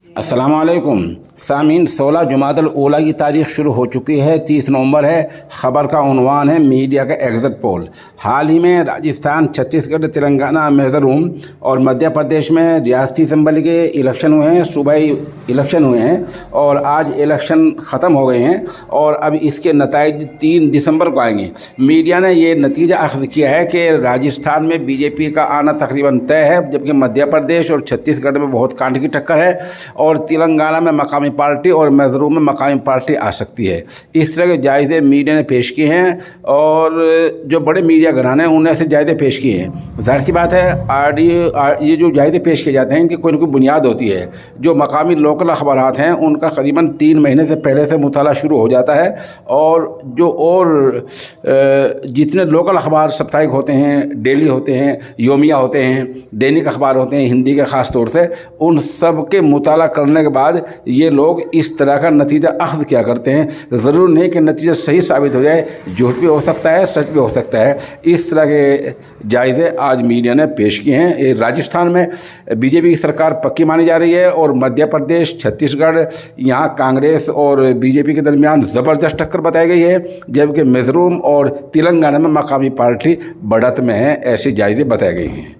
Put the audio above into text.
अस्सलाम वालेकुम सामीन। 16 जुमादुल ऊला की तारीख शुरू हो चुकी है। 30 नवंबर है। ख़बर का उन्वान है मीडिया का एग्जिट पोल। हाल ही में राजस्थान, छत्तीसगढ़, तेलंगाना, मिज़ोरम और मध्य प्रदेश में रियासती असम्बली के इलेक्शन हुए हैं। सूबाई इलेक्शन हुए हैं और आज इलेक्शन ख़त्म हो गए हैं और अब इसके नतीजे 3 दिसंबर को आएंगे। मीडिया ने ये नतीजा अख़ज़ किया है कि राजस्थान में बीजेपी का आना तकरीबन तय है, जबकि मध्य प्रदेश और छत्तीसगढ़ में बहुत कांटे की टक्कर है और तेलंगाना में मकामी पार्टी और मिज़ोरम में मकामी पार्टी आ सकती है। इस तरह के जायज़े मीडिया ने पेश किए हैं और जो बड़े मीडिया घराने हैं उन्होंने ऐसे जायज़े पेश किए हैं। ज़ाहिर सी बात है, ये जो जायज़े पेश किए जाते हैं इनकी कोई न कोई बुनियाद होती है। जो मकामी लोकल अखबारात हैं उनका करीबन 3 महीने से पहले से मुताला शुरू हो जाता है और जितने लोकल अखबार साप्ताहिक होते हैं, डेली होते हैं, योमिया होते हैं, दैनिक अखबार होते हैं हिंदी के ख़ास तौर से, उन सब के मुताला करने के बाद ये लोग इस तरह का नतीजा अख़ज़ किया करते हैं। ज़रूर नहीं कि नतीजा सही साबित हो जाए, झूठ भी हो सकता है, सच भी हो सकता है। इस तरह के जायज़े आज मीडिया ने पेश किए हैं। राजस्थान में बीजेपी की सरकार पक्की मानी जा रही है और मध्य प्रदेश, छत्तीसगढ़, यहाँ कांग्रेस और बीजेपी के दरमियान ज़बरदस्त टक्कर बताई गई है, जबकि मिज़ोरम और तेलंगाना में मकामी पार्टी बढ़त में है। ऐसे जायज़े बताए गए हैं।